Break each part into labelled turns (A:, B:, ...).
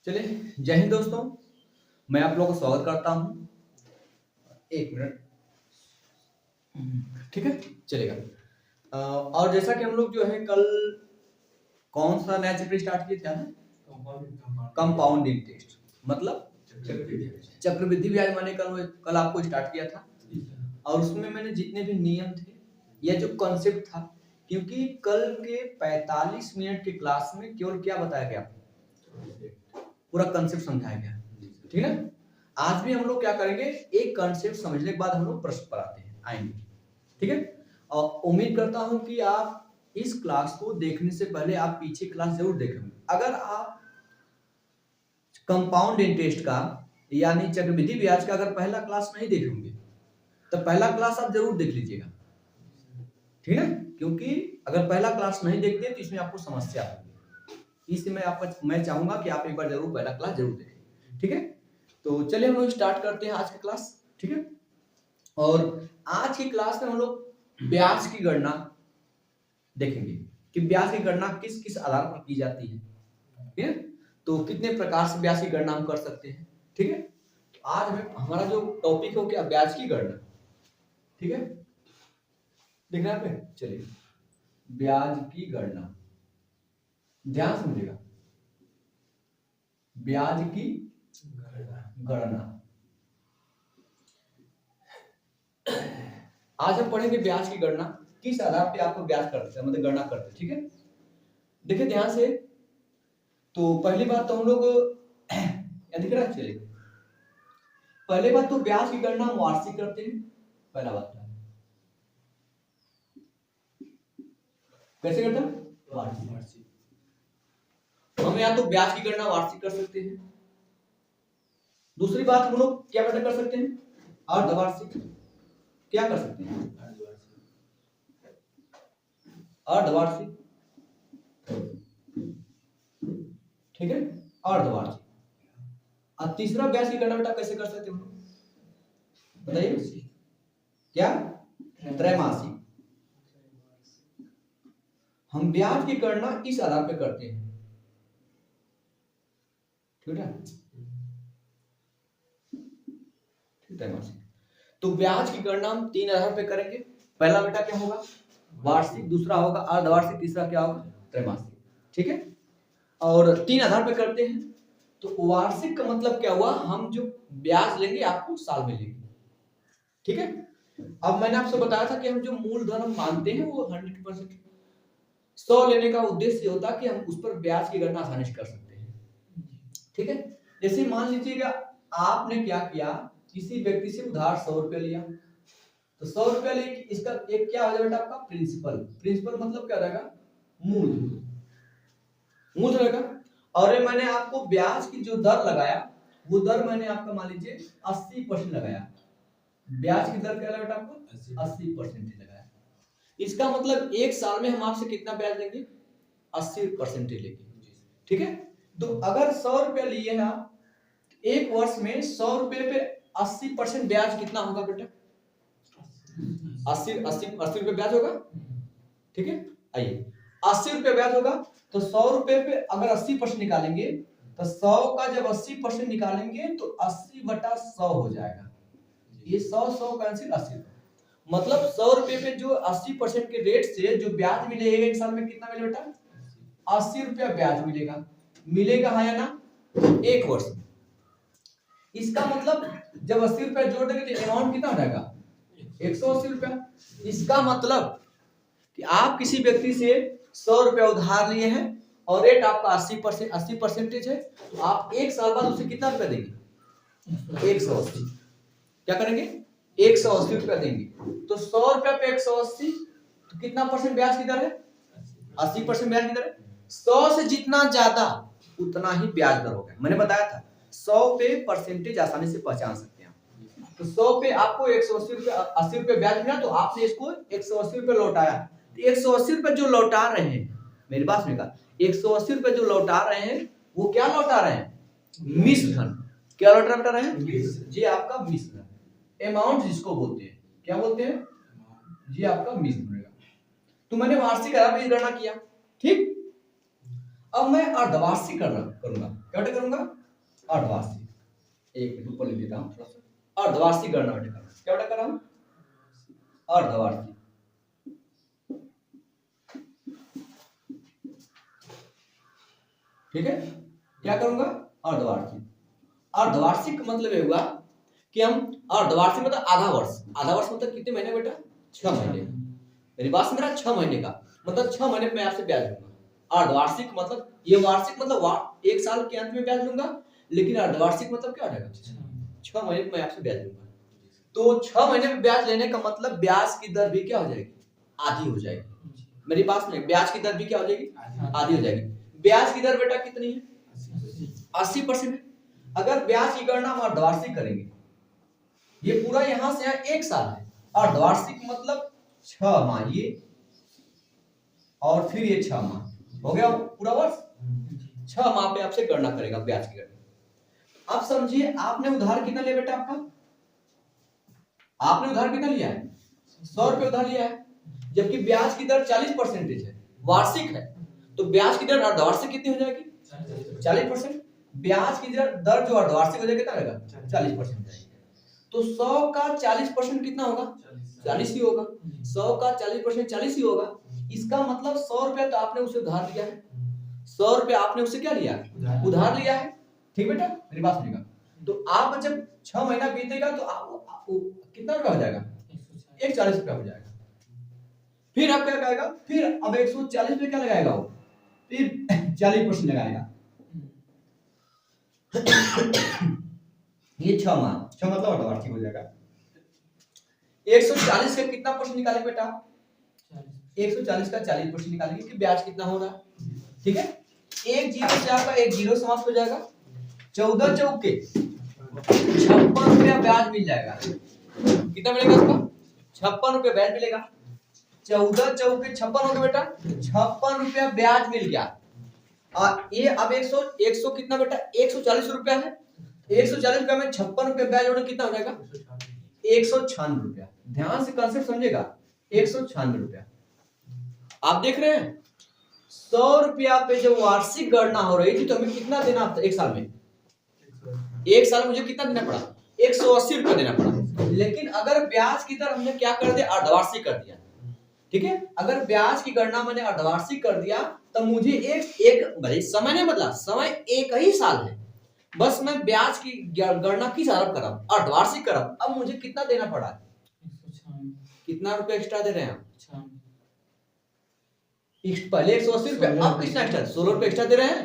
A: चलिए, जय हिंद दोस्तों। मैं आप लोगों का स्वागत करता हूँ। एक मिनट। ठीक है, चलेगा। और जैसा कि हम लोग जो है कल कौन सा नया चैप्टर स्टार्ट किए थे ना, कंपाउंड इंटरेस्ट मतलब चक्रवृद्धि ब्याज मैंने कल आपको स्टार्ट किया था। और उसमें मैंने जितने भी नियम थे या जो कॉन्सेप्ट था, क्योंकि कल के 45 मिनट की क्लास में केवल क्या बताया गया, पूरा कॉन्सेप्ट समझाया गया, ठीक है ना। आज भी हम लोग क्या करेंगे, एक कॉन्सेप्ट समझने के बाद हम लोग प्रश्न पर आएंगे, ठीक है। और उम्मीद करता हूं कि आप इस क्लास को देखने से पहले आप पीछे क्लास जरूर देखेंगे। अगर आप कंपाउंड इंटरेस्ट का यानी चक्रवृद्धि ब्याज का अगर पहला क्लास नहीं देखेंगे तो पहला क्लास आप जरूर देख लीजिएगा, ठीक है। क्योंकि अगर पहला क्लास नहीं देखते तो इसमें आपको समस्या होगी, इसलिए मैं चाहूंगा कि आप एक बार जरूर पहला क्लास जरूर देखें, ठीक है। तो चलिए हम लोग स्टार्ट करते हैं आज की क्लास, ठीक है। और आज की क्लास में हम लोग ब्याज की गणना देखेंगे कि ब्याज की गणना किस किस आधार पर की जाती है, ठीक है। तो कितने प्रकार से ब्याज की गणना हम कर सकते हैं, ठीक है। तो आज हमारा जो टॉपिक हो क्या, ब्याज की गणना, ठीक है। देख रहे हैं आप, चलिए ब्याज की गणना, ध्यान समझिएगा, ब्याज की गणना। आज हम पढ़ेंगे ब्याज की गणना किस आधार पे आपको ब्याज करते हैं, मतलब गणना करते हैं, ठीक है। देखिए ध्यान से, तो पहली बात तो हम लोग दिख रहा है, चलिए पहले बात तो ब्याज की गणना हम वार्षिक करते हैं। पहला बात कैसे करते हैं, वार्षिक। हम या तो ब्याज की गणना वार्षिक कर सकते हैं। दूसरी बात हम लोग क्या कर सकते हैं, अर्धवार्षिक। क्या कर सकते हैं, अर्धवार्षिक, ठीक है, अर्धवार्षिक। और तीसरा ब्याज की गणना बेटा कैसे कर सकते हैं, बताइए क्या, त्रैमासिक। हम ब्याज की गणना इस आधार पे करते हैं, ठीक है, त्रैमासिक। तो ब्याज की गणना हम तीन आधार पे करेंगे। पहला बेटा क्या होगा, वार्षिक, दूसरा होगा अर्धवार्षिक, तीसरा क्या होगा, त्रैमासिक, ठीक है। और तीन आधार पे करते हैं। तो वार्षिक का मतलब क्या हुआ, हम जो ब्याज लेंगे आपको साल में लेंगे, ठीक है। अब मैंने आपसे बताया था कि हम जो मूलधन हम मानते हैं वो 100% 100 लेने का उद्देश्य होता है कि हम उस पर ब्याज की गणना आसानी से कर सकते हैं, ठीक है। जैसे मान लीजिएगा आपने क्या किया, किसी व्यक्ति से उधार 100 रुपया लिया, तो 100 रुपया ले, इसका एक क्या हो जाएगा आपका प्रिंसिपल। प्रिंसिपल मतलब क्या रहेगा, मूलधन, मूलधन रहेगा। और मैंने आपको ब्याज की जो दर लगाया वो दर मैंने आपका मान लीजिए 80% लगाया। ब्याज की दर क्या लगाया आपको, 80% लगाया। इसका मतलब एक साल में हम आपसे कितना ब्याज लेंगे, 80% लेंगे, ठीक है। तो अगर 100 रुपया लिए हैं आप, एक वर्ष में 100 रुपये पे 80% ब्याज कितना होगा बेटा, 80 रुपये ब्याज होगा, ठीक है। आइए 80 रुपये ब्याज होगा, तो 100 रुपये पे अगर 80% निकालेंगे तो 100 का जब 80% निकालेंगे तो 80/100 हो जाएगा। ये 100 कैंसिल, 80, मतलब 100 रुपये पे जो 80% के रेट से जो ब्याज मिलेगा एक साल में कितना मिलेगा बेटा, 80 रुपया ब्याज मिलेगा। मिलेगा हाँ या ना, एक वर्ष में। इसका मतलब जब 80 रुपया जोड़ देंगे तो अमाउंट कितना हो जाएगा, 180 रुपया। इसका मतलब कि आप किसी व्यक्ति से 100 रुपया उधार लिए हैं और रेट आपका 80% है, तो आप एक साल बाद उसे कितना रुपया देंगे, 180। क्या करेंगे, 180 रुपया देंगे। तो 100 रुपया पे 180, तो कितना परसेंट ब्याज की दर है, 80% ब्याज की दर है। 100 से जितना ज्यादा उतना ही ब्याज दर होगा। मैंने बताया था 100 पे परसेंटेज आसानी से पहचान सकते हैं। तो 100 पे आपको 180 रुपया, 80 रुपये ब्याज मिला, तो आपने इसको 180 रुपये लौटाया। 180 रुपये जो लौटा रहे हैं, मेरी बात सुनिएगा, 180 रुपये जो लौटा रहे हैं वो क्या लौटा रहे हैं, मिश्र धन। क्या लौटा रहे हैं, ये आपका मिश्र धन, अमाउंट जिसको बोलते हैं, क्या बोलते हैं, ये आपका मिश्र धन। तो मैंने वार्षिक आधार पर गणना किया, ठीक। अब मैं अर्धवार्षिक करूंगा। क्या बेटा करूंगा? अर्धवार्षिक। एक मिनट ऊपर लिख देता हूं थोड़ा सा। अर्धवार्षिक गणना बेटा कर, क्या बेटा कर रहा हूं? अर्धवार्षिक। ठीक है, क्या करूंगा? अर्धवार्षिक। अर्धवार्षिक मतलब ये हुआ कि हम अर्धवार्षिक मतलब आधा वर्ष। आधा वर्ष मतलब कितने महीने बेटा? 6 महीने। मेरी बात समझ रहा है? 6 महीने का मतलब 6 महीने में आपसे ब्याज लूंगा। अर्धवार्षिक मतलब ये वार्षिक मतलब एक साल के अंत में ब्याज लूंगा, लेकिन अर्धवार्षिक मतलब क्या हो जाएगा? 6 महीने में मैं आपसे ब्याज लूंगा। तो 6 महीने में ब्याज लेने का मतलब ब्याज की दर भी क्या हो जाएगी? आधी हो जाएगी। मेरी बात में ब्याज की दर भी क्या हो जाएगी? आधी हो जाएगी। ब्याज की दर बेटा कितनी है? 80%। अगर ब्याज की गणना हम अर्धवार्षिक करेंगे, ये पूरा यहां से यहाँ 1 साल है। अर्धवार्षिक मतलब 6 माह ये और फिर ये 6 माह हो गया पूरा वर्ष। 6 माह पे आपसे गणना करेगा ब्याज की गणना। अब समझिए आपने उधार कितना लिया बेटा? आपने उधार कितना लिया है? 100 रुपए उधार लिया है, जबकि ब्याज की दर 40% है, वार्षिक है। तो ब्याज की दर अर्धवार्षिक कितनी हो जाएगी? 40%। ब्याज की दर जो अर्धवार्षिक हो जाएगी कितना रहेगा? 40% जाएगी। तो 100 का 40% कितना होगा? 40 ही होगा। 100 का 40% 40 ही होगा। इसका मतलब 100 रुपया तो आपने उसे उधार लिया है। 100 रुपया आपने उससे क्या लिया? उधार लिया है। ठीक बेटा, मेरी बात सुनिएगा। तो आप जब 6 महीना बीतेगा तो आपको कितना रुपया हो जाएगा? 140 रुपया हो जाएगा। फिर आप क्या कहेगा? फिर अब 140 पे क्या लगाएगा वो? फिर 40% लगाएगा। ये 6 माह, 6 मतलब अर्धवार्षिक हो जाएगा। 140 का कितना परसेंट निकालेंगे बेटा? 140 का 40% निकालेंगे कि ब्याज कितना हो रहा है। ठीक है, एक जीरो से आपका एक जीरो समाप्त हो जाएगा। 14 चौके 56 रुपया ब्याज मिल जाएगा। कितना मिलेगा आपका? 56 रुपया ब्याज मिलेगा। 14 चौके 56 हो गया बेटा, 56 रुपया ब्याज मिल गया। और ये अब 100 कितना बेटा? 140 रुपया है। 140 रुपया में 56 रुपया ब्याज जोड़े कितना हो जाएगा? 196 रुपया। ध्यान से कंसेप्ट समझेगा। 196 रुपया। आप देख रहे हैं 100 रुपया पे जब वार्षिक गणना हो रही थी तो हमें कितना देना था एक साल में? एक साल मुझे कितना देना पड़ा? 180 रुपया देना पड़ा। लेकिन अगर ब्याज की दर हमने क्या कर दिया? अर्धवार्षिक कर दिया। ठीक है, अगर ब्याज की गणना मैंने अर्धवार्षिक कर दिया तो मुझे एक भले समय नहीं बदला, समय एक ही साल है, बस मैं ब्याज की गणना किस तरफ कर रहा हूं? अर्धवार्षिक कर रहा हूं। अब मुझे कितना देना पड़ा? कितना रुपया एक्स्ट्रा दे रहे हैं? पहले 180 रुपया, अब कितना एक्स्ट्रा? 16 रुपया एक्स्ट्रा दे रहे हैं,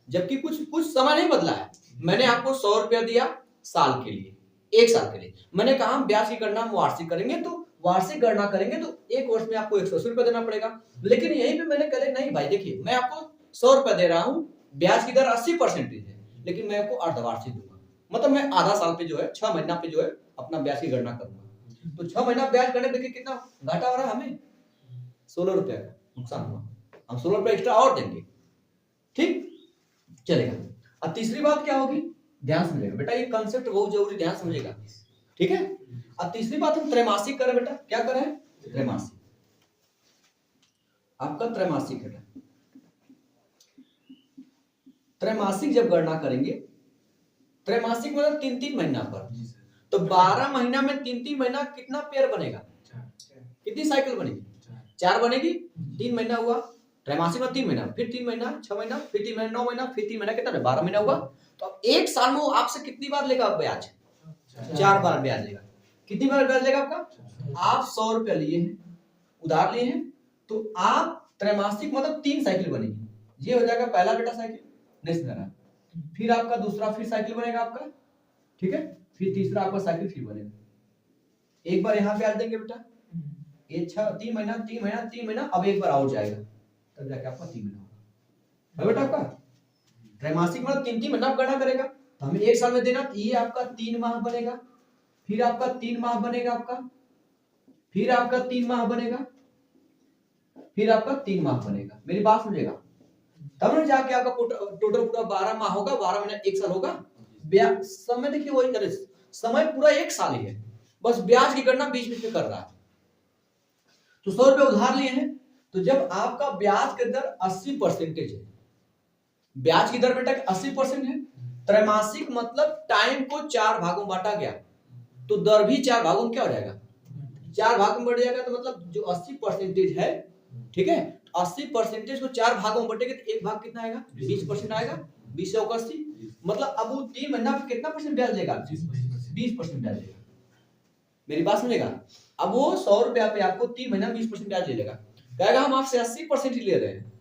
A: जबकि कुछ समय नहीं बदला है। मैंने आपको 100 रुपया दिया साल के लिए, एक साल के लिए। मैंने कहा ब्याज की गणना हम वार्षिक करेंगे, तो वार्षिक गणना करेंगे तो एक वर्ष में आपको 180 रुपया देना पड़ेगा। लेकिन यहीं पे मैंने कहा नहीं भाई देखिए, मैं आपको 100 रुपया दे रहा हूं, ब्याज की दर 80% है, लेकिन मैं आपको अर्धवार्षिक दूंगा। मतलब मैं आधा साल पे जो है 6 महीना पे जो है अपना ब्याज की गणना करूंगा। तो 6 महीना ब्याज करने देखिए कितना घाटा हो रहा है हमें? 16 रुपया का नुकसान हुआ। हम 16 रुपया एक्स्ट्रा और देंगे। ठीक चलेगा। अब तीसरी बात क्या होगी? ध्यान समझेगा बेटा, ये कंसेप्ट बहुत जरूरी, ध्यान समझेगा। ठीक है, अब तीसरी बात हम त्रैमासिक करें बेटा। क्या करें? त्रैमासिक। आपका त्रैमासिक है। त्रैमासिक जब गणना करेंगे, त्रैमासिक मतलब 3-3 महीना पर, तो 12 महीना में 3-3 महीना कितना पेयर बनेगा? कितनी साइकिल बनेगी? 4 बनेगी। 3 महीना हुआ त्रैमासिक में, 3 महीना, फिर 3 महीना, 6 महीना, फिर 3 महीना, 9 महीना, फिर 3 महीना, कितना? 12 महीना हुआ। तो अब एक साल में आपसे कितनी बार लेगा ब्याज? 4 बार ब्याज लेगा। कितनी बार ब्याज लेगा आपका? आप 100 रुपया लिए हैं, उधार लिए हैं, तो आप त्रैमासिक मतलब 3 साइकिल बनेगी। ये हो जाएगा पहला बेटा साइकिल, नेक्स्ट बना, फिर आपका दूसरा फिर साइकिल बनेगा आपका। ठीक है, फिर तीसरा आपका साइकिल फिर बनेगा। एक बार यहाँ ब्याज देंगे बेटा, ये 3 महीना 3 महीना 3 महीना, अब एक बार और जाएगा, तब जाके आपका 3 महीना होगा बेटा। आपका त्रैमासिक मतलब 3-3 महीना आप गणना करेगा, तो हमें एक साल में देना, तो ये आपका 3 माह बनेगा, फिर आपका 3 माह बनेगा आपका, फिर आपका 3 माह बनेगा, फिर आपका 3 माह बनेगा। मेरी बात समझेगा, तब ना जाके आपका टोटल पूरा 12 माह होगा, 12 महीना 1 साल होगा। ब्याज समय देखिए वही करे, समय पूरा 1 साल ही है, बस ब्याज की गणना बीच बीच में कर रहा है। तो 100 रुपए उधार लिए हैं, तो जब आपका ब्याज की दर 80% है, ब्याज की दर बेटा 80% है। त्रैमासिक मतलब टाइम को 4 भागों में बांटा गया, तो दर भी 4 भागों में क्या हो जाएगा, 4 भागों में बढ़ जाएगा। तो मतलब जो 80% है, ठीक है, 80% को 4 भागों में बटेगा तो एक भाग कितना आएगा, 20% आएगा। 20 से 80, मतलब अब वो 3 महीना पे कितना परसेंट ब्याज देगा, 20% ब्याज देगा। मेरी बात सुनेगा, अब वो 100 रुपया पे आपको 3 महीना 20% ब्याज दे देगा। कहेगा हम आपसे 80% ही ले रहे हैं,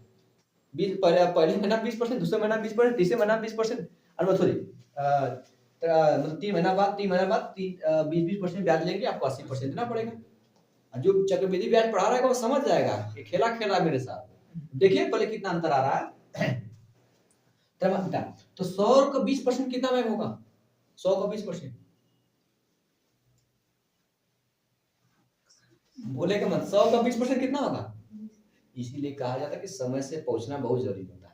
A: 20 पहले महीना 20%, दूसरे महीना 20%, तीसरे महीना 20%, और सॉरी मतलब 3 महीना बाद 20% ब्याज लेंगे, आपको 80% देना पड़ेगा। जो चक्रवृद्धि ब्याज पढ़ा रहा है वो समझ जाएगा कि खेला खेल रहा है मेरे साथ। देखिए पहले कितना अंतर आ रहा है। तो 100 का 20% कितना में होगा, 100 का 20%, बोलेगा मत, 100 का 20% कितना होगा। इसीलिए कहा जाता है कि समय से पहुंचना बहुत जरूरी होता है,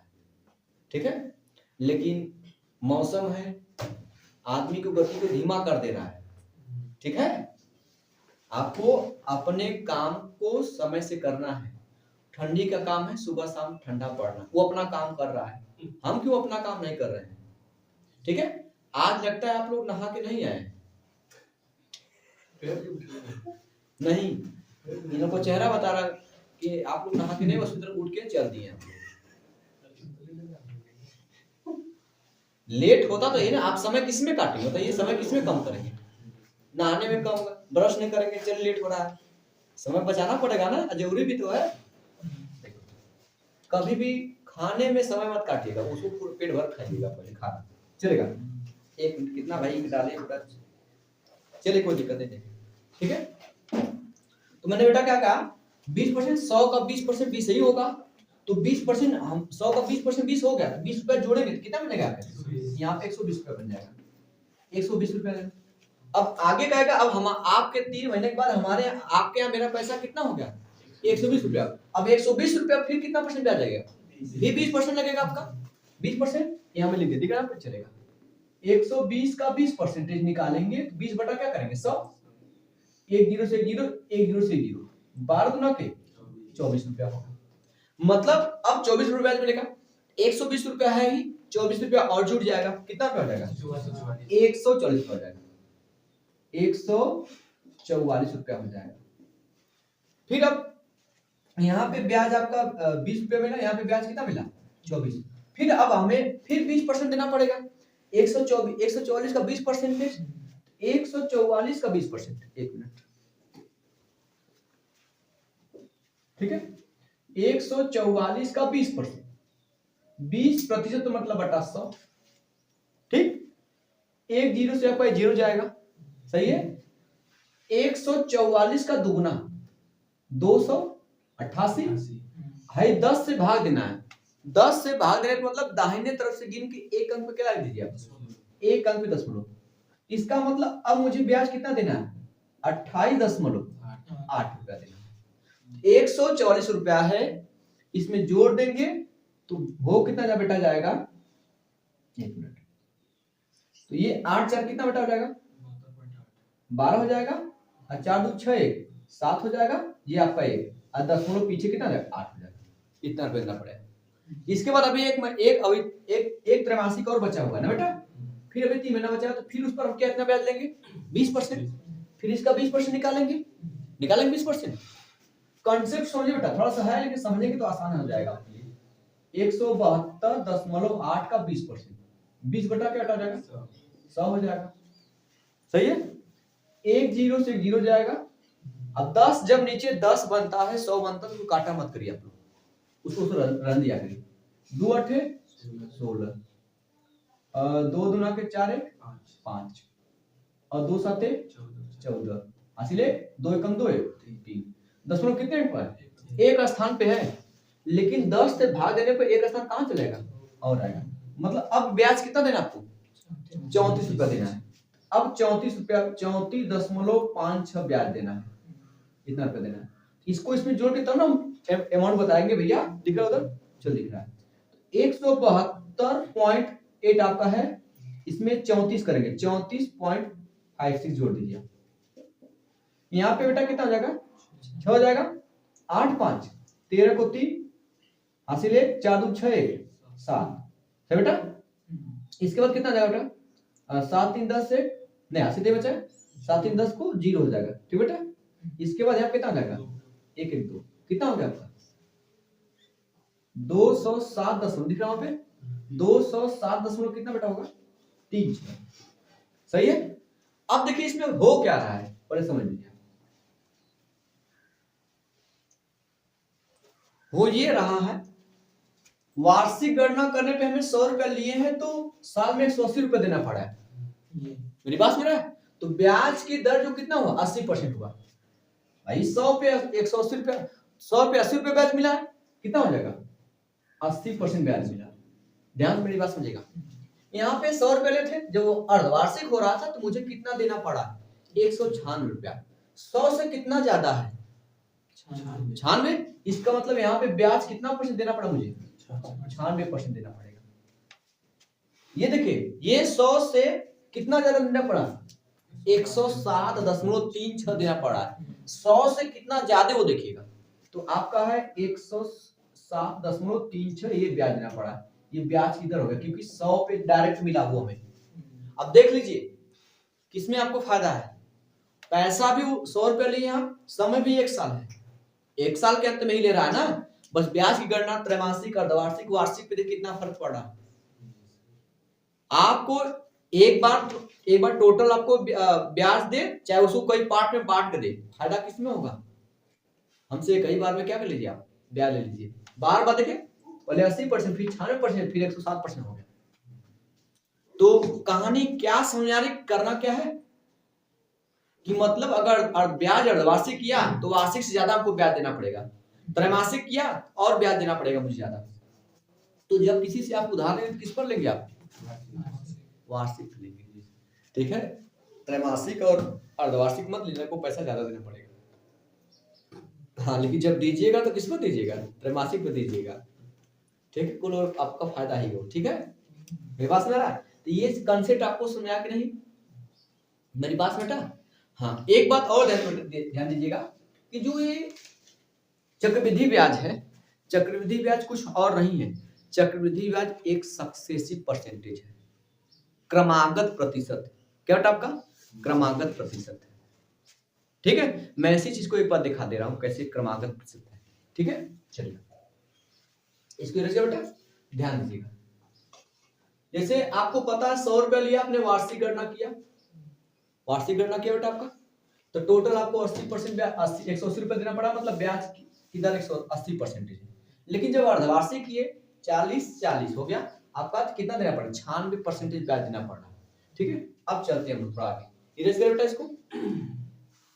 A: ठीक है। लेकिन मौसम है, आदमी को गति को धीमा कर दे रहा है, ठीक है। आपको अपने काम को समय से करना है। ठंडी का काम है सुबह शाम ठंडा पड़ना, वो अपना काम कर रहा है, हम क्यों अपना काम नहीं कर रहे हैं, ठीक है। आज लगता है आप लोग नहा के नहीं आए, नहीं, इन लोगों को चेहरा बता रहा कि आप लोग नहा के नहीं, बस उधर उठ के चल दिए। लेट होता तो ये ना, आप समय किसमें काटेंगे, तो ये समय किसमें कम करेंगे, नहाने में कम होगा, ब्रश नहीं करेंगे, चल लेट हो रहा है, समय बचाना पड़ेगा ना, जरूरी भी तो है। कभी भी खाने में समय मत काटिएगा, उसको पेट भर खाइएगा, पहले खाना चलेगा। एक मिनट कितना भाई डाले, चले कोई दिक्कत नहीं, ठीक है। तो मैंने बेटा क्या कहा, 20%, 100 का 20% 20 ही होगा, तो 20% हम 100 का 20% 20 हो गया, 20 रुपया जोड़ेंगे तो कितना बनेगा, यहाँ पे 120 रुपया बन जाएगा, 120 रुपया। अब आगे कहेगा, अब हम आपके 3 महीने के बाद हमारे आपके यहाँ मेरा पैसा कितना हो गया, 120 रुपया। अब 120 रुपया फिर कितना परसेंट ब्याज लगेगा, भी 20% लगेगा आपका, 20% यहाँ में लिख दे, दिख रहा है, चलेगा। 120 का 20% निकालेंगे, 20 बटा क्या करेंगे 100, 1 0 से 0, 1 0 से 0, 12 गुना के 24 रुपया होगा। मतलब अब 24 रुपया ब्याज मिलेगा, 120 रुपया है ही, 24 रुपया और जुड़ जाएगा, कितना रुपया हो जाएगा, 144 रुपया हो जाएगा, 144 रुपया हो जाएगा। फिर अब यहाँ पे ब्याज आपका 20 रुपया मिला, यहाँ पे ब्याज कितना मिला 24। फिर अब हमें फिर 20% देना पड़ेगा, 144 का 20%, फिर 144 का 20%, एक मिनट, ठीक है। 144 का 20%, 20% तो मतलब बटा 100, ठीक। 1 0 से आपका 0 जाएगा, सही है। 144 का दुगुना 288 है, 10 से भाग देना है, 10 से भाग देने मतलब दाहिने तरफ से गिन के एक अंक पे क्या लगा दीजिए आप, एक अंक पे 10 इसका मतलब अब मुझे ब्याज कितना देना है, 28.8 रुपया देना है। 144 रुपया है, इसमें जोड़ देंगे तो वो कितना जा बेटा जाएगा, एक मिनट, तो ये 8 4 कितना बेटा हो जाएगा, 12 हो जाएगा, और 4 2 6 7 हो जाएगा, ये आपका 1, और 10 पीछे कितना जाएगा 8 हो जाएगा, इतना रुपया देना पड़ेगा। इसके बाद अभी एक त्रैमासिक और बचा हुआ है ना बेटा, फिर अभी 3 महीना बचा है, तो फिर उस पर हम कितना ब्याज लेंगे 20%, फिर इसका 20% निकालेंगे 20%। कॉन्सेप्ट समझिए बेटा, थोड़ा सा है लेकिन समझेंगे तो आसान हो जाएगा आपके लिए। 172.8 का 20%, 20 बटा क्या हो जाएगा 100 हो जाएगा, सही है। 1 0 से 0 जाएगा, अब 10 जब नीचे 10 बनता है 100 बनता है तो काटा मत करिए आप लोग, उसको रन दिया करिए। 2 8 16, 2 दूना के 4 1 5, और 2 7 14, हासिल 2 1 2 3, 10 कितने पर एक स्थान पे है, लेकिन 10 से भाग देने पर एक स्थान कहां चलेगा और आएगा, मतलब अब ब्याज कितना देना आपको 34 रुपया देना है। अब 34 रुपया 34.56 ब्याज देना है, इतना रुपया देना है। इसको इसमें जोड़ के तब ना अमाउंट बताएंगे भैया, दिख रहा है उधर, चल दिख रहा है। 172.8 आपका है, इसमें 34 करेंगे, 34.56 जोड़ दीजिए। यहाँ पे बेटा कितना हो जाएगा 6 हो जाएगा, 8 5 13 को 3 हासिल 1 4 2 6 7, है बेटा। इसके बाद कितना जाएगा बेटा, 7 3 10 से नहीं 80 दे बचा, 7 3 10 को 0 हो जाएगा, ठीक बेटा। इसके बाद यहाँ कितना जाएगा 1 1 2, कितना हो गया आपका 207 दशमलव, दिख रहा है वहां पे 207 दशमलव कितना बेटा होगा 3। सही है। अब देखिए इसमें हो क्या रहा है, पहले समझ लीजिए। हो ये रहा है, वार्षिक गणना करने पे हमें 100 रुपया लिए हैं तो साल में 180 रुपया देना पड़ा है, मेरी बात सुन रहा है। तो ब्याज की दर जो कितना हुआ 80% हुआ भाई। 100 पे 180 रुपया, 100 पे 80 रुपया ब्याज मिला है, कितना हो जाएगा 80% ब्याज मिला। ध्यान से मेरी बात समझिएगा। यहाँ पे 100 रुपए लेते जो अर्धवार्षिक हो रहा था तो मुझे कितना देना पड़ा 196 रुपया। 100 से कितना ज्यादा है 96, इसका मतलब यहाँ पे ब्याज कितना % देना पड़ा मुझे 96% देना पड़ेगा। ये देखिए ये 100 से कितना ज्यादा देना पड़ा 107.36 देना पड़ा है। 100 से कितना ज्यादा वो देखिएगा तो आपका है 107.36 ये ब्याज देना पड़ा है। ये ब्याज किधर होगा क्योंकि 100 पे डायरेक्ट मिला हुआ हमें। अब देख लीजिए किसमें आपको फायदा है, पैसा भी 100 रुपया लिए हम, समय भी 1 साल है, 1 साल के अंत में ही ले रहा है ना। बस ब्याज की गणना त्रैमासिक अर्धवार्षिक वार्षिक पे देखिए कितना फर्क पड़ रहा है आपको। एक बार टोटल आपको ब्याज दे, चाहे उसको कोई पार्ट में बांट के दे, फायदा किसमें होगा हमसे कई बार में क्या कर लीजिए आप ब्याज ले लीजिए। बार बार देखिए पहले 80% फिर 96% फिर 107% हो गया। तो कहानी क्या समझाने करना क्या है कि मतलब अगर ब्याज अर्धवार्षिक किया तो वार्षिक से ज्यादा आपको ब्याज देना पड़ेगा, त्रैमासिक किया और ब्याज देना पड़ेगा मुझे ज्यादा। तो जब किसी से आप उधार लेंगे किस पर लेंगे आप वार्षिक लेंगे, ठीक है। त्रैमासिक और अर्धवार्षिक मत लीजिए, को पैसा ज्यादा देना पड़ेगा। हाँ लेकिन जब दीजिएगा तो किस पर दीजिएगा त्रैमासिक पे दीजिएगा, ठीक है। कुल आपका फायदा ही हो, ठीक है। मेरी बात समझ रहा है। तो ये कंसेप्ट आपको समझा कि नहीं मेरी बात समझा। हाँ एक बात और ध्यान दीजिएगा कि जो ये चक्रवृद्धि ब्याज है, चक्रवृद्धि ब्याज कुछ और नहीं है। चक्रवृद्धि ब्याज एक सक्सेसिव परसेंटेज है, क्रमागत प्रतिशत। क्या बेटा आपका क्रमागत प्रतिशत है, ठीक है। मैं इसी चीज को एक बार दिखा दे रहा हूं कैसे क्रमागत प्रतिशत है, ठीक है। चलिए इसको रखिए बेटा, ध्यान दीजिएगा। जैसे आपको पता है 100 रुपया लिया आपने, वार्षिक गणना किया, वार्षिक गणना किया बेटा आपका, तो टोटल आपको 80% ब्याज 180 रुपया देना पड़ा, मतलब ब्याज की दर 180% है। लेकिन जब अर्धवार्षिक किए 40-40 हो गया, आपका कितना देना पड़ा 96% ब्याज देना पड़ रहा, ठीक है। अब चलते हैं थोड़ा आगे, इरेज कर बेटा इसको।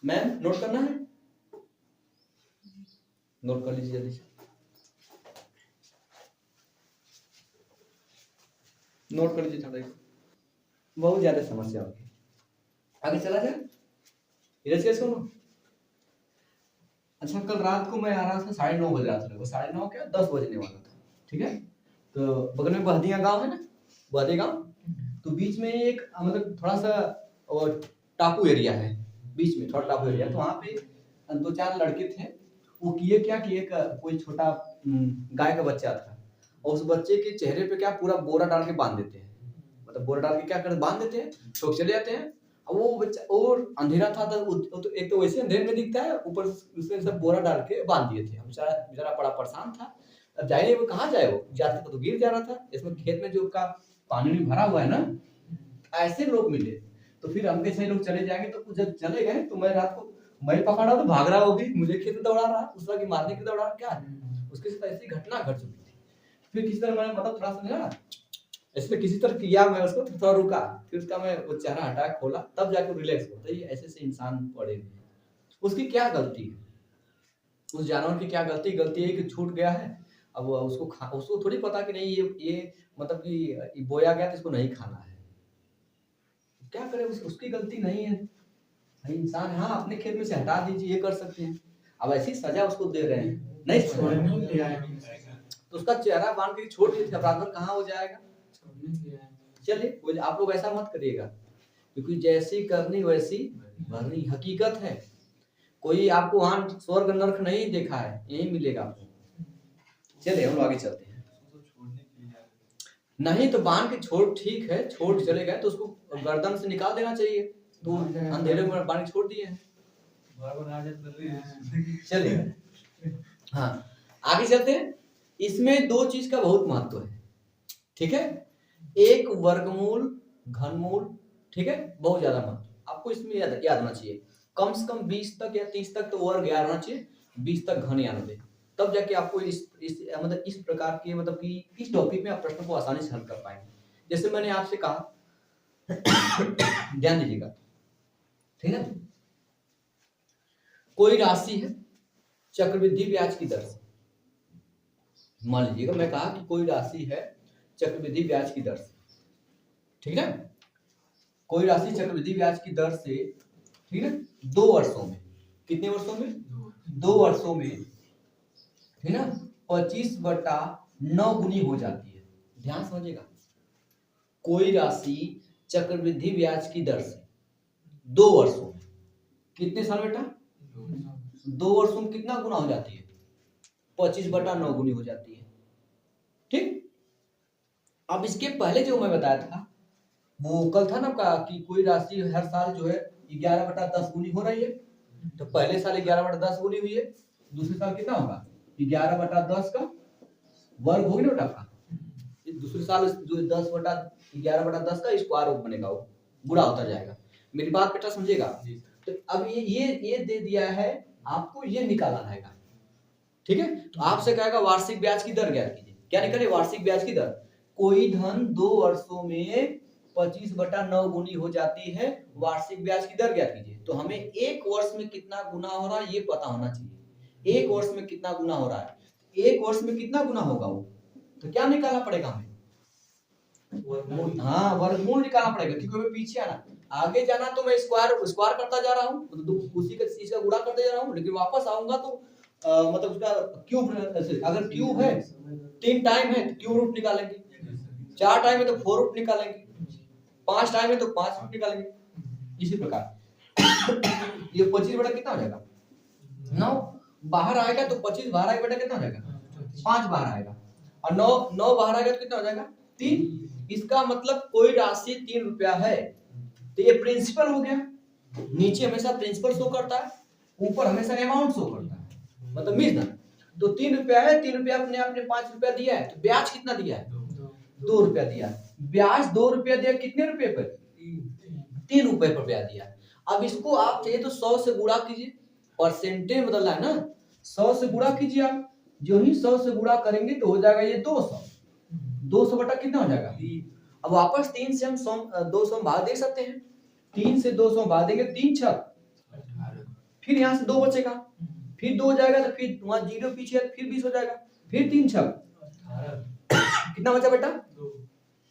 A: मैम नोट करना है, नोट कर लीजिए जल्दी से, नोट कर लीजिए थोड़ा, बहुत ज्यादा समस्या होगी। आगे चला जाए, इरेज कैसे करूं। अच्छा कल रात को मैं आ रहा था 9:30 बजे रात को, 9:30 क्या 10 बजने वाला था, ठीक है। तो बगल में बहदिया गांव है ना, बहदे गांव, तो बीच में एक मतलब थोड़ा सा टापू एरिया है, बीच में थोड़ा टापू एरिया। तो वहाँ पे 2-4 लड़के थे, वो किए क्या कि एक कोई छोटा गाय का बच्चा था, और उस बच्चे के चेहरे पे क्या पूरा बोरा डाल के बांध देते हैं, मतलब बोरा डाल के क्या करते बांध देते हैं, तो चले जाते हैं। अब वो बच्चा और अंधेरा था तो एक तो वैसे अंधेरे में दिखता है, ऊपर उसमें सब बोरा डाल के बांध दिए थे। बेचारा बड़ा परेशान था, अब जाए वो कहाँ जाए, वो जाते तो गिर जा रहा था। इसमें खेत में जो का पानी भी भरा हुआ है ना, ऐसे लोग मिले। तो फिर हम कैसे लोग चले जाएंगे, तो जब चले गए तो मैं रात को मैं पकड़ा तो भाग रहा, वो भी मुझे खेत में दौड़ा रहा, उस की मारने की दौड़ा, क्या उसके साथ ऐसी घटना घट चुकी थी। फिर किसी तरह मैंने मतलब थोड़ा समझा इसमें किसी तरह किया, मैं उसको थोड़ा रुका, फिर उसका मैं वो चेहरा हटा खोला, तब जाके रिलैक्स होता है। ये ऐसे से इंसान पड़े हुए हैं, उसकी क्या गलती है, उस जानवर की क्या गलती है कि छूट गया है। अब उसको थोड़ी पता कि नहीं ये मतलब कि बोया गया तो इसको नहीं खाना है, क्या करे, उसकी गलती नहीं है भाई, इंसान है। हाँ अपने खेत में से हटा दीजिए, ये कर सकते हैं। अब ऐसी सजा उसको दे रहे हैं, नहीं तो उसका चेहरा बांध के छोड़ दीजिए, रात भर कहाँ हो जाएगा। चलिए आप लोग ऐसा मत करिएगा, क्योंकि जैसी करनी वैसी भरनी, हकीकत है। कोई आपको वहां स्वर्ग नरक नहीं देखा है, यही मिलेगा आपको। चलिए हम आगे चलते हैं। नहीं तो बांध के छोड़, ठीक है छोड़ चले गए तो उसको गर्दन से निकाल देना चाहिए, तो अंधेरे में बांध के छोड़ दिए हैं। चलिए हाँ आगे चलते हैं। इसमें दो चीज का बहुत महत्व है, ठीक है, एक वर्गमूल घनमूल, ठीक है, बहुत ज्यादा महत्व आपको इसमें याद होना चाहिए। कम से कम 20 तक या 30 तक तो वर्ग याद होना चाहिए, 20 तक घन याद होते, तब जाके आपको इस मतलब इस प्रकार के मतलब कि इस टॉपिक में आप प्रश्न को आसानी से हल कर पाएंगे। जैसे मैंने आपसे कहा ध्यान दीजिएगा, ठीक है, कोई राशि है चक्रवृद्धि ब्याज की दर से, मान लीजिएगा मैं कहा कि कोई राशि है चक्रवृद्धि ब्याज की दर से, ठीक है, कोई राशि चक्रवृद्धि ब्याज की दर से, ठीक है, 2 वर्षों में, कितने वर्षों में, 2 वर्षों में, ठीक है ना, 25/9 गुनी हो जाती है। ध्यान समझिएगा, कोई राशि चक्रवृद्धि ब्याज की दर से 2 वर्षों में, कितने साल बेटा, 2 वर्षों में कितना गुना हो जाती है, 25/9 गुनी हो जाती है, ठीक। अब इसके पहले जो मैं बताया था वो कल था ना का कि कोई राशि हर साल जो है 11/10 गुनी हो रही है, तो पहले साल 11/10 गुनी हुई है, दूसरे साल कितना होगा 11/10 का वर्ग होगी ना बेटा आपका, दूसरे साल जो 11/10 का स्क्वायर रूट बनेगा, वो बुरा होता जाएगा। मेरी बात बेटा समझेगा। तो अब ये दे दिया है आपको, ये निकालना है, ठीक है। तो आपसे कहेगा वार्षिक ब्याज की दर ज्ञात कीजिए, क्या निकले वार्षिक ब्याज की दर, कोई धन 2 वर्षों में 25/9 गुनी हो जाती है, वार्षिक ब्याज की दर ज्ञात कीजिए। तो हमें एक वर्ष में कितना गुना हो रहा है ये पता होना चाहिए, एक वर्ष में कितना गुना हो रहा है, एक वर्ष में कितना गुना होगा वो, तो क्या निकालना पड़ेगा हमें, हाँ वर्गमूल निकालना पड़ेगा, क्योंकि मैं पीछे आना, आगे जाना तो मैं स्क्वायर करता जा रहा हूँ, तो उसी का चीज का गुणा करते जा रहा हूँ, लेकिन वापस आऊंगा तो मतलब उसका क्यूब, अगर क्यूब है 3 टाइम है तो क्यूब रूट निकालेंगे, 4 टाइम है तो 4 रूट निकालेंगे, 5 टाइम है तो 5 रूट निकालेंगे, इसी प्रकार ये 25 बटा कितना हो जाएगा 9, बाहर आएगा तो 25 बाहर आएगा बेटा कितना हो जाएगा 5 बाहर आएगा, और 9 बाहर आएगा तो कितना हो जाएगा 3। इसका मतलब कोई राशि 3 रुपया है, तो ये प्रिंसिपल हो गया, नीचे हमेशा प्रिंसिपल शो करता है, ऊपर हमेशा अमाउंट शो करता है, मतलब मीन ना, तो 3 रुपया है, 3 रुपया अपने आपने 5 रुपया दिया है, तो ब्याज कितना दिया है 2 रुपया दिया, ब्याज 2 रुपया दिया, कितने रुपए पर 3 रुपए पर ब्याज दिया। अब इसको आप चाहिए तो 100 से गुणा कीजिए, परसेंटेज बदलना है ना, 100 से गुणा कीजिए आप, जो ही 100 से गुणा करेंगे तो हो जाएगा ये 200 बटा कितना हो जाएगा, अब वापस 3 से हम 200 भाग दे सकते हैं, 3 से 200 भाग देंगे, 3 छक, फिर यहाँ से 2 बचेगा, फिर 2 हो जाएगा तो फिर वहां 0 पीछे है, फिर 20 हो जाएगा, फिर 3 छक कितना बचा बेटा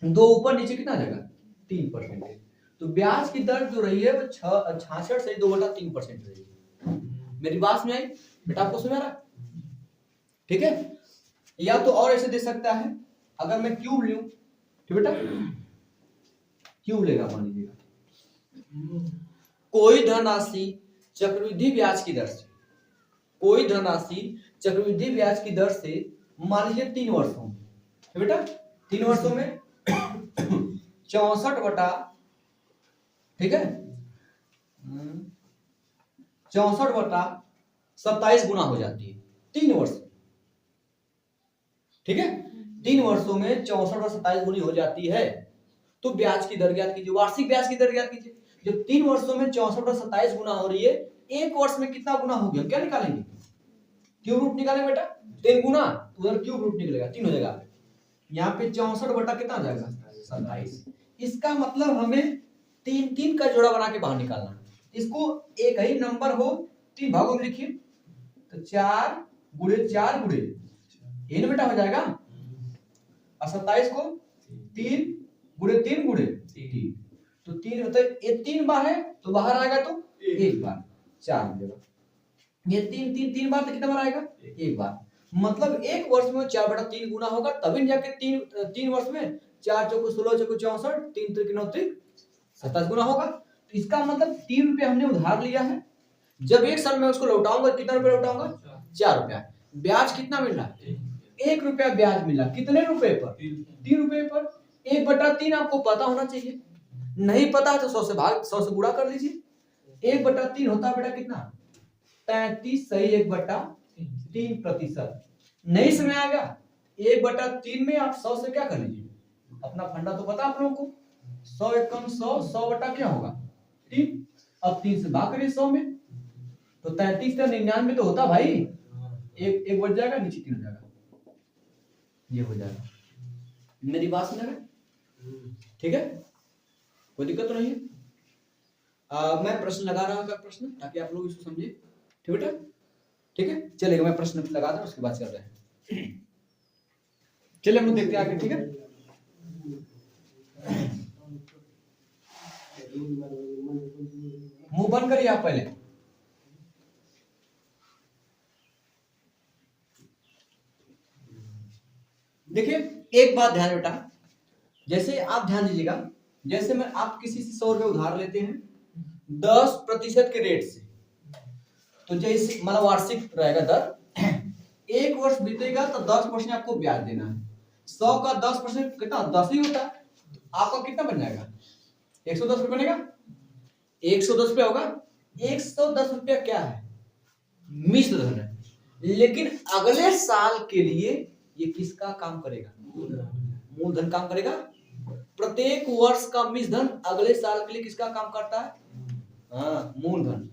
A: 2, ऊपर नीचे कितना आ जाएगा 3%। तो ब्याज की दर जो रही है वो 66 से 2/3% रही है। मेरी बात में आई बेटा, आपको सुना रहा, ठीक है। या तो और ऐसे दे सकता है, अगर मैं क्यूब लूं, ठीक बेटा, क्यूब लेगा मान लीजिएगा, कोई धनराशि चक्रवृद्धि ब्याज की दर से, कोई धनराशि चक्रवृद्धि ब्याज की दर से मान लीजिए 3 वर्षों में, ठीक बेटा 3 वर्षों में 64 बटा, ठीक है 64/27 गुना हो जाती है 3 वर्ष, ठीक है 3 वर्षों में 64/27 गुनी हो जाती है, तो ब्याज की दर ज्ञात कीजिए, वार्षिक ब्याज की दर ज्ञात कीजिए। जब 3 वर्षों में 64/27 गुना हो रही है, एक वर्ष में कितना गुना हो गया, क्या निकालेंगे क्यूब रूट निकालेंगे बेटा, 3 गुना तो उधर क्यूब रूट निकलेगा 3 हो जाएगा, यहाँ पे 64 बटा कितना हो जाएगा 27। इसका मतलब हमें 3 का जोड़ा बना के बाहर निकालना, इसको एक ही नंबर हो 3 भागों में लिखिए, तो 4 गुणे 4 गुणे ये बेटा हो जाएगा, और 27 को 3 गुणे 3 गुणे 3, तो 3 होता है, ये 3 बार है तो बाहर आएगा तो 1 बार, 4 मिलेगा, ये 3 बार तो कितना बार आएगा 1 बार, मतलब एक वर्ष में 4/3 गुना होगा, तभी जाके 3 वर्ष में 4 चौको 16 चौको 64, 3 त्रिक 9 त्रिक 27 गुना होगा। तो इसका मतलब 3 रुपया हमने उधार लिया है, जब एक साल में उसको लौटाऊंगा कितना रुपया लौटाऊंगा 4 रुपया, ब्याज कितना मिल रहा है ₹1 ब्याज मिला, कितने रुपए पर? 3 रुपए पर। 1/3 आपको पता होना चाहिए, नहीं पता है तो 100 से गुणा कर लीजिए। 1/3 होता है बेटा कितना? 33 सही 1/3%। नहीं समझ आएगा 1/3 में आप 100 से क्या कर लीजिए, अपना फंडा तो पता आप लोगों को, 100 एकम 100, 100 बटा क्या होगा 3। अब 3 से भाग करिए 100 में, तो 33 का 99 तो होता भाई, एक बच जाएगा, नीचे 3 हो जाएगा, ये हो जाएगा। मेरी बात सुन रहे? ठीक है, कोई दिक्कत तो नहीं है। मैं प्रश्न लगा रहा हूँ प्रश्न, ताकि आप लोग इसको समझे। ठीक बेटा, ठीक है, चलेगा, मैं प्रश्न लगा रहा हूँ, उसके बाद चल रहे हैं। चलिए हम लोग देखते हैं आगे। ठीक है, मुंह बंद करिए आप पहले। देखिए एक बात ध्यान बेटा, जैसे आप ध्यान दीजिएगा, जैसे मैं आप किसी से 100 रुपए उधार लेते हैं 10% के रेट से, तो जैसे मतलब वार्षिक रहेगा दर, 1 वर्ष बीतेगा तो 10% आपको ब्याज देना है। 100 का 10% कितना? 10 ही होता है। आपका कितना बन जाएगा? 110 रुपये बनेगा। 110 रुपया होगा। 110 रुपया क्या है? मिश्र धन है, लेकिन अगले साल के लिए ये किसका काम करेगा? मूलधन काम करेगा। प्रत्येक वर्ष का मिश्र धन अगले साल के लिए किसका काम करता है? हाँ, मूलधन।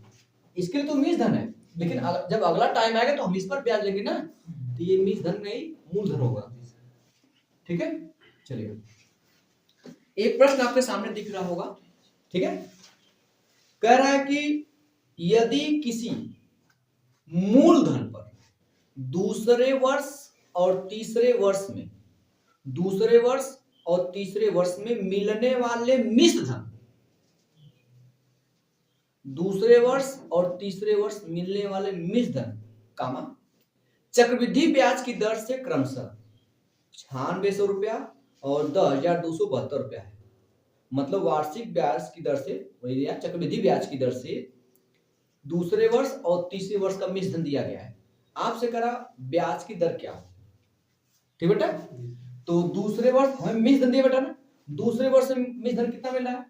A: इसके लिए तो मिश्र धन है, लेकिन जब अगला टाइम आएगा तो हम इस पर ब्याज लेंगे ना, तो ये मिश्र धन नहीं मूलधन होगा। ठीक है, चलिए एक प्रश्न आपके सामने दिख रहा होगा। ठीक है, कह रहा है कि यदि किसी मूलधन पर दूसरे वर्ष और तीसरे वर्ष में मिलने वाले मिश्र धन, दूसरे वर्ष और तीसरे वर्ष मिलने वाले मिश्र धन कामा चक्रवृद्धि ब्याज की दर से क्रमशः 9600 रुपया और 10,272 रुपया है। मतलब वार्षिक ब्याज की दर से या चक्रवृद्धि ब्याज की दर से दूसरे वर्ष और तीसरे वर्ष का मिश्र धन दिया गया है। आपसे करा ब्याज की दर क्या हो? ठीक बेटा, तो दूसरे वर्ष हमें मिश्र धन दिया बेटा ना, दूसरे वर्ष में मिश्र धन कितना मिल रहा है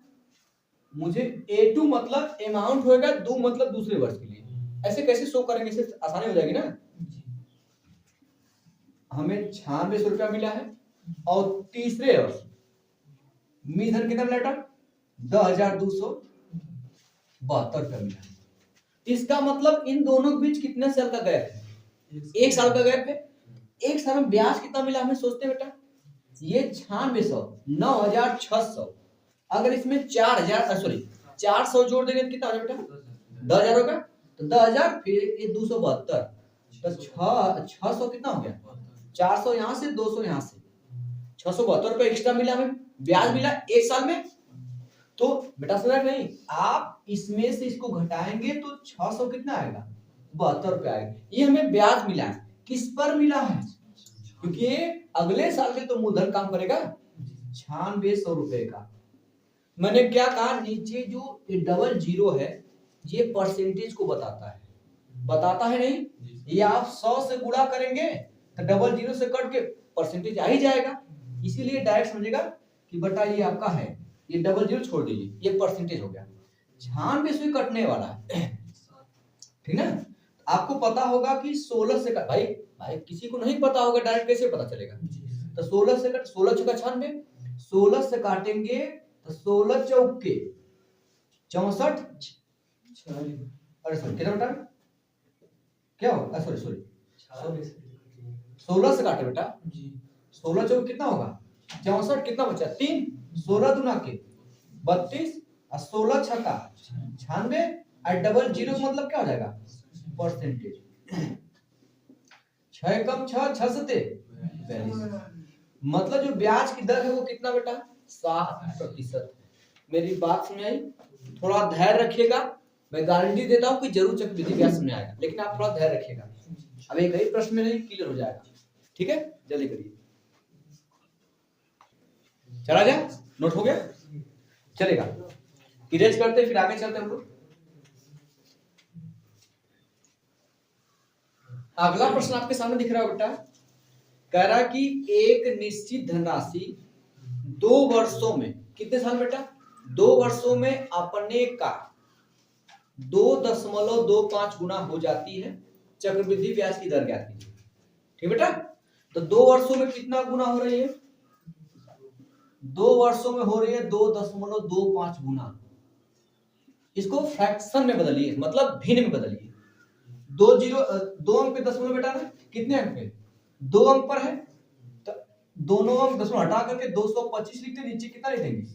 A: मुझे? A2 मतलब अमाउंट होगा, 2 मतलब दूसरे वर्ष के लिए। ऐसे कैसे शो करेंगे, इससे आसानी हो जाएगी ना। हमें 9600 रुपया मिला है और तीसरे वर्ष मिश्र धन कितना मिला बेटा? 10,272 रुपया मिला। इसका मतलब इन दोनों के बीच कितने साल का गैप है? 1 साल का गैप है। 1 साल में ब्याज कितना मिला हमें सोचते हैं बेटा? ये 9600 9,600, अगर इसमें 400 जोड़ देंगे तो कितना हो जाएगा बेटा? 10,000 होगा। तो 10,000 फिर ये 272, तो 600 कितना हो गया? 400 यहाँ से, 200 यहाँ से, 672 रुपए एक्स्ट्रा मिला हमें, ब्याज मिला 1 साल में। तो बेटा समझ नहीं, आप इसमें से इसको घटाएंगे तो 600 कितना आएगा? 72 रुपए आएगा। ये हमें ब्याज मिला है, किस पर मिला है? क्योंकि अगले साल के तो मूलधन काम करेगा 9600 रुपए का। मैंने क्या कहा, नीचे जो ये डबल जीरो है ये परसेंटेज को बताता है नहीं? ये आप 100 से गुणा करेंगे तो डबल जीरो से कट के परसेंटेज आ ही जाएगा। इसीलिए डायरेक्ट समझेगा कि बेटा ये आपका है, ये डबल जीरो छोड़ दीजिए, ये परसेंटेज हो गया। 9600 कटने वाला है, ठीक ना? आपको पता होगा कि 16 से भाई किसी को नहीं पता होगा, डायरेक्ट कैसे पता चलेगा? तो 16 से 16 चौका 96, 16 से काटेंगे तो 16 चौके 64, अरे सॉरी कितना बेटा क्या होगा? सॉरी 16 से काटे बेटा, 16 चौके कितना होगा? 64, कितना बचा? 3, 16 दूना के 32 और 16 छक्का 96 और डबल जीरो मतलब क्या हो जाएगा? परसेंटेज। 6 कम 6 42, मतलब जो ब्याज की दर है वो कितना बेटा? 7%। मेरी बात समझ आई? थोड़ा धैर्य रखिएगा, मैं गारंटी देता हूँ कि जरूर चक्रवृद्धि ब्याज समझ आएगा, लेकिन आप थोड़ा धैर्य रखिएगा। अब एक ही प्रश्न में नहीं क्लियर हो जाएगा। ठीक है, जल्दी करिए। चला जाए, नोट हो गया? चलेगा, इरेज करते फिर आगे चलते हम लोग। अगला प्रश्न आपके सामने दिख रहा है बेटा, कह रहा कि एक निश्चित धनराशि 2 वर्षों में, कितने साल बेटा, 2 वर्षों में अपने का 2.25 गुना हो जाती है। चक्रवृद्धि ब्याज की दर ज्ञात कीजिए। ठीक बेटा, तो 2 वर्षों में कितना गुना हो रही है, 2 वर्षों में हो रही है 2.25 गुना। इसको फ्रैक्शन में बदलिए, मतलब भिन्न में बदलिए। 2 अंक पे दशमलव बेटा ना, कितने अंक पे, 2 अंक पर है, तो दोनों अंक दशमलव हटा करके 225 लिखते, नीचे कितना लिखेंगे,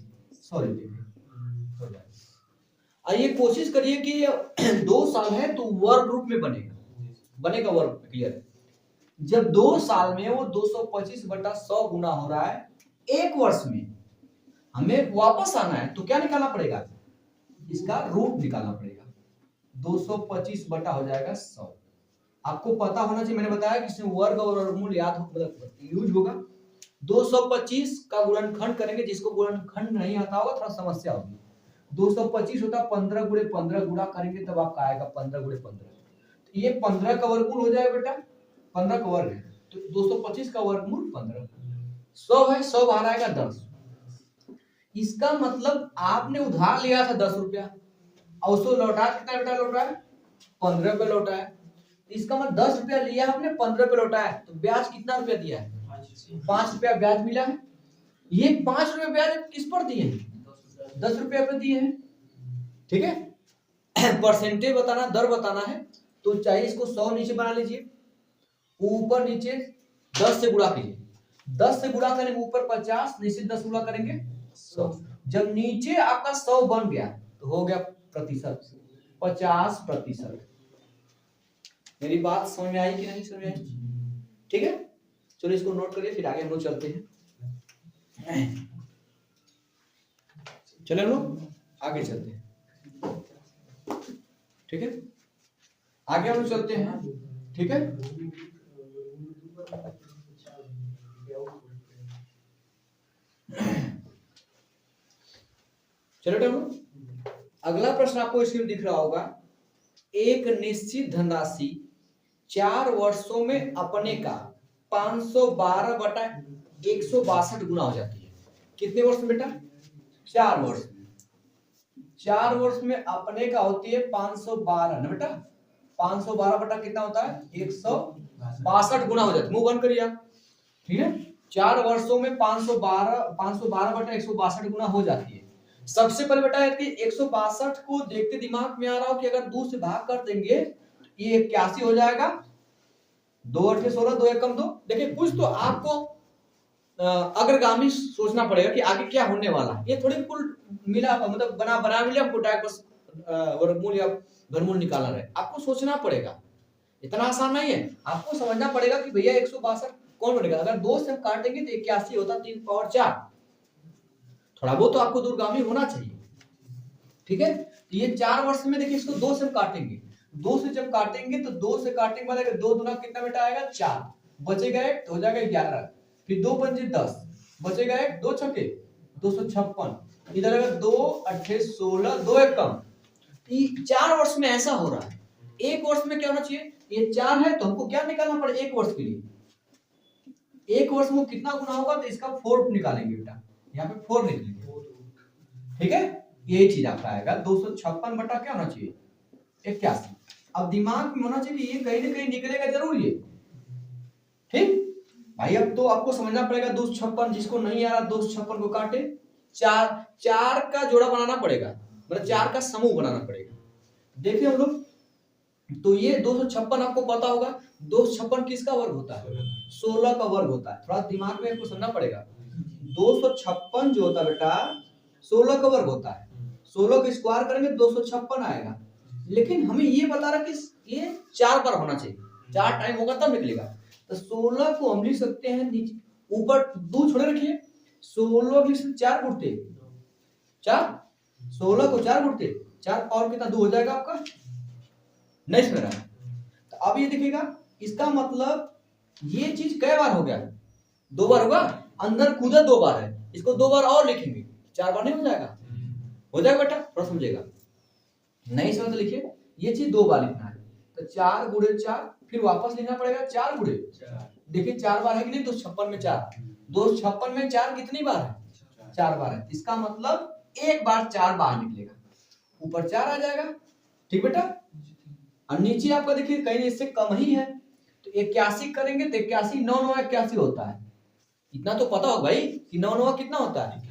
A: 100 लिखेंगे। आइए कोशिश करिए कि 2 साल है तो वर्ग रूप में बनेगा वर्ग, क्लियर। जब 2 साल में वो 225/100 गुना हो रहा है, 1 वर्ष में हमें वापस आना है तो क्या निकालना पड़ेगा, इसका रूट निकालना पड़ेगा। 225 बटा हो जाएगा 100। आपको पता होना चाहिए, मैंने बताया कि इसमें वर्ग और वर्गमूल याद यूज होगा। 225 का गुणनखंड करेंगे, जिसको गुणनखंड नहीं आता होगा थोड़ा समस्या होगी। 225 होता है 15 गुणे 15, गुणा करेंगे तब आपका आएगा 15 गुणे 15। तो ये 15 का वर्गमूल हो जाएगा बेटा, 15 का वर्ग है तो 225 का वर्गमूल 15। 100 है, 100 बाहर आएगा 10। इसका मतलब आपने उधार लिया था 10 रुपया और उसको लौटा कितना बेटा लौटा है, 15 रुपये लौटा है। इसका मतलब 10 रुपया लिया आपने, 15 रुपये लौटा है, तो ब्याज कितना रुपया दिया है, 5 रुपया ब्याज मिला है। ये 5 रुपये ब्याज किस पर दिए हैं, 10 रुपया पर दिए हैं। ठीक है, परसेंटेज बताना, दर बताना है तो चाहिए इसको 100 नीचे बना लीजिए, ऊपर नीचे 10 से गुणा कीजिए। 10 से गुणा करेंगे ऊपर 50, नीचे 10 गुणा करेंगे 100। जब नीचे आपका 100 बन गया तो हो गया प्रतिशत, 50%। मेरी बात समझ में आई कि नहीं समझ में आई? ठीक है, चलो इसको नोट करिए, फिर आगे हम लोग चलते हैं। चलो हम लोग आगे चलते हैं। ठीक है, आगे हम लोग चलते हैं। ठीक है, चलो हम अगला प्रश्न आपको स्क्रीन दिख रहा होगा। एक निश्चित धनराशि 4 वर्षों में अपने का 512/162 गुना हो जाती है। कितने वर्ष में बेटा, 4 वर्ष में। 4 वर्ष में अपने का होती है 512 ना बेटा, 512 बटा कितना होता है, 162 गुना हो जाती है। मुंह बंद करिए आप। ठीक है, 4 वर्षों में 512/162 गुना हो जाती है। सबसे पहले बेटा कि 162 को देखते दिमाग में आ रहा हो कि अगर 2 से भाग कर देंगे ये 81 हो जाएगा। 2 8 16, 2 1 कम 2। देखिए कुछ तो आपको अग्रगामी सोचना पड़ेगा कि आगे क्या होने वाला है। ये थोड़ी कुल मिला मतलब बना मिले हमको डायरेक्ट बस वर्गमूल या घनमूल निकालना रहे, आपको सोचना पड़ेगा। इतना आसान नहीं है, आपको समझना पड़ेगा कि भैया 162 कौन बनेगा। अगर 2 से हम काटेंगे तो 81 होता 3 पावर 4। थोड़ा बहुत तो आपको दूरगामी होना चाहिए। ठीक है, ये 4 वर्ष में देखिए इसको 2 से हम काटेंगे, 2 से जब काटेंगे तो 2 से काटने के बाद 2 दूना कितना बेटा आएगा 4, बचेगा 1 हो जाएगा 11, फिर 2 पंजे 10, बचेगा 1, 2 छक्के 256, इधर अगर 2 8 16, 2 1 कम। 4 वर्ष में ऐसा हो रहा है। 1 वर्ष में क्या होना चाहिए, ये 4 है तो हमको क्या निकालना पड़ेगा 1 वर्ष के लिए। 1 वर्ष में कितना गुना होगा तो इसका 4 निकालेंगे बेटा, यहाँ पे 4 निकलेंगे। ठीक है, यही चीज आपका आएगा 256 बटा क्या होना चाहिए 81। अब दिमाग में होना चाहिए ये कहीं ना कहीं निकलेगा जरूर ये। ठीक भाई, अब तो आपको समझना पड़ेगा 256, जिसको नहीं आ रहा 256 को काटे, 4 का जोड़ा बनाना पड़ेगा, मतलब 4 का समूह बनाना पड़ेगा। देखिए हम लोग, तो ये 256 आपको पता होगा, 256 किसका वर्ग होता है, 16 का वर्ग होता है। थोड़ा दिमाग में आपको समझना पड़ेगा, 256 जो होता है बेटा 16 का वर्ग होता है। 16 का स्क्वायर करेंगे 256 आएगा। लेकिन हमें ये बता रहा कि ये 4 बार होना चाहिए, 4 टाइम होगा तब निकलेगा। तो 16 को हम लिख सकते हैं नीचे ऊपर 2 छोड़े रखिए, 16 लिख सकते 4 गुणते 4, 16 को 4 गुणते 4 पावर कितना 2 हो जाएगा आपका, नहीं समझ रहा। तो अब ये देखिएगा, इसका मतलब ये चीज कई बार हो गया, 2 बार होगा, अंदर कूदा 2 बार है, इसको 2 बार और लिखेंगे, 4 बार नहीं हो जाएगा, हो जाएगा बेटा, थोड़ा समझेगा। नहीं समझ तो लिखिए, ये चीज 2 बार लिखना है, तो 4 गुणे 4, फिर वापस लिखना पड़ेगा 4 गुणे देखिए 4 बार है कि नहीं, 256 में 4, 256 में 4 कितनी बार है, 4 बार है। इसका मतलब एक बार 4 बाहर निकलेगा, ऊपर 4 आ जाएगा। ठीक बेटा, और नीचे आपका देखिए कहीं इससे कम ही है, तो 81 करेंगे तो 81 9 9 81 होता है। इतना तो पता हो भाई कि 9 9 कितना होता है।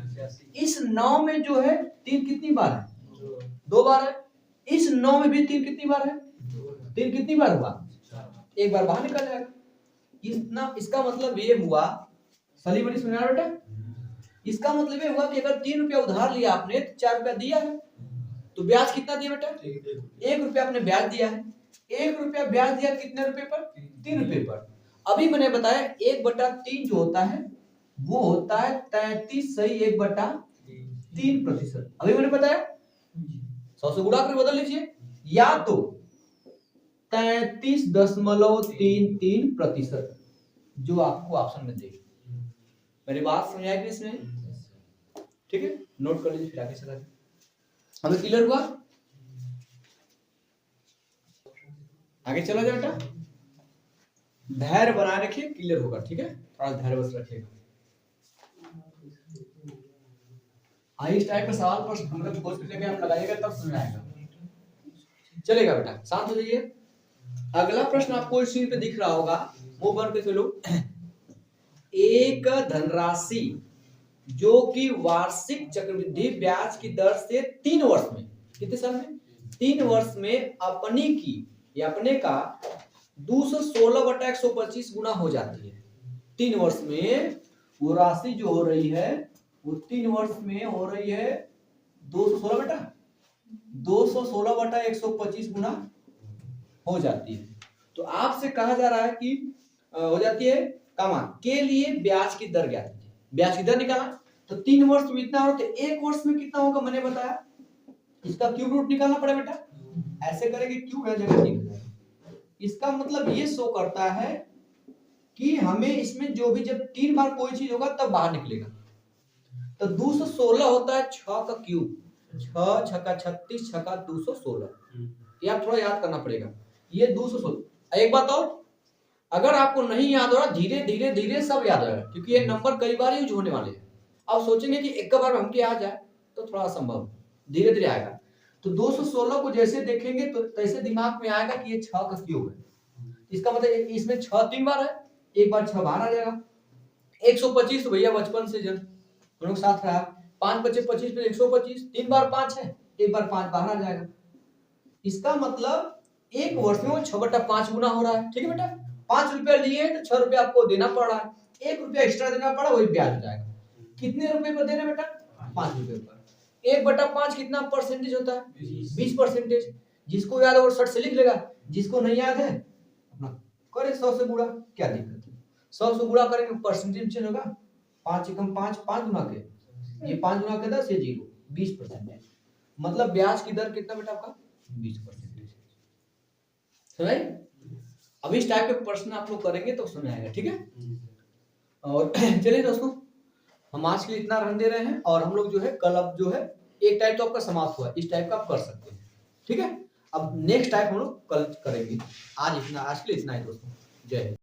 A: इस 9 में जो है 3 कितनी बार है, 2 बार है। इस 9 में भी 3 कितनी बार है, 3 कितनी बार हुआ, एक बार बाहर निकल जाएगा। इतना, इसका मतलब ये हुआ, सली बड़ी सुना बेटा, इसका मतलब ये हुआ कि अगर 3 रुपया उधार लिया आपने तो 4 रुपया दिया है, तो ब्याज कितना दिया बेटा, 1 रुपया आपने ब्याज दिया है। 1 रुपया ब्याज दिया कितने रुपए पर, 3 रुपए पर। अभी मैंने बताया 1/3 जो होता है वो होता है 33 सही 1/3%। अभी मैंने बताया 100 से गुणा कर बदल लीजिए, या तो 33.33% जो आपको ऑप्शन में देगी। मेरी बात समझाई कि इसमें, ठीक है, नोट कर लीजिए फिर आगे चला जाए। हमें क्लियर हुआ, आगे चला जाए बेटा। धैर्य बनाए रखिए, क्लियर होगा। ठीक है, थोड़ा धैर्य बस रखिएगा। इस टाइप का सवाल पर हम लोग खोज करके आप लगाइएगा तब समझ आएगा। चलेगा बेटा, शांत हो जाइए। अगला प्रश्न आपको स्क्रीन पे दिख रहा होगा, मुंह बंद करके लो। एक धनराशि जो कि वार्षिक चक्रवृद्धि ब्याज की दर से 3 वर्ष में, कितने साल में, 3 वर्ष में अपनी की या अपने का 216/125 गुना हो जाती है। 3 वर्ष में वो राशि जो हो रही है वो 3 वर्ष में हो रही है 216 बेटा 216/125 गुना हो जाती है। तो आपसे कहा जा रहा है कि हो जाती है कामा के लिए ब्याज की दर ज्ञात कीजिए। ब्याज की दर निकाला तो 3 वर्ष में इतना हो तो 1 वर्ष में कितना होगा मैंने बताया, इसका क्यूब रूट निकालना पड़ेगा बेटा। ऐसे करेंगे क्यूब है जगह ठीक है। इसका मतलब ये शो करता है कि हमें इसमें जो भी जब 3 बार कोई चीज होगा तब बाहर निकलेगा। तो 216 होता है 6 का क्यूब, 6 छक्का 36 छक्का 216। ये आप थोड़ा याद करना पड़ेगा। ये 216। एक बात और, अगर आपको नहीं याद हो रहा धीरे धीरे धीरे सब याद आएगा, क्योंकि ये नंबर कई बार यूज होने वाले हैं। आप सोचेंगे कि एक बार में हमके आ जाए तो थोड़ा असंभव, धीरे धीरे आएगा। तो 216 को जैसे देखेंगे तो तैसे दिमाग में आएगा कि ये 6 का क्यूब है। इसका मतलब इसमें 6 3 बार है, एक बार 6 बाहर आ जाएगा। 125 तो भैया बचपन से जब हम लोग साथ रहा, 5 बचे 25 पे 125, 3 बार 5 है, एक बार 5 बाहर आ जाएगा। इसका मतलब 1 वर्ष में वो 6/5 गुना हो रहा है। ठीक है बेटा, 5 रुपया लिए तो 6 रुपया आपको देना पड़ रहा है, 1 रुपया एक्स्ट्रा देना पड़ा वही ब्याज हो जाएगा। कितने रुपए पर दे रहे बेटा, 5 रुपए पर। 1/5 कितना परसेंटेज होता है, 20%। जिसको याद है वो 60 से लिख लेगा, जिसको नहीं याद है अपना करे 100 से गुणा, क्या दिक्कत है। 100 से गुणा करेंगे परसेंटेज चेंज होगा, 5 एकम 5, 5 गुना के ये 5 गुना के 10 ये 0, 20%। मतलब ब्याज की दर कितना बेटा आपका 20%। समझ? अब इस टाइप के प्रश्न आप लोग करेंगे तो समझ आएगा। ठीक है, और चलिए दोस्तों हम आज के लिए इतना रहने दे रहे हैं, और हम लोग जो है कल अब जो है एक टाइप तो आपका समाप्त हुआ, इस टाइप का आप कर सकते हैं। ठीक है, अब नेक्स्ट टाइप हम लोग कल करेंगे। आज के लिए इतना ही दोस्तों, जय हिंद।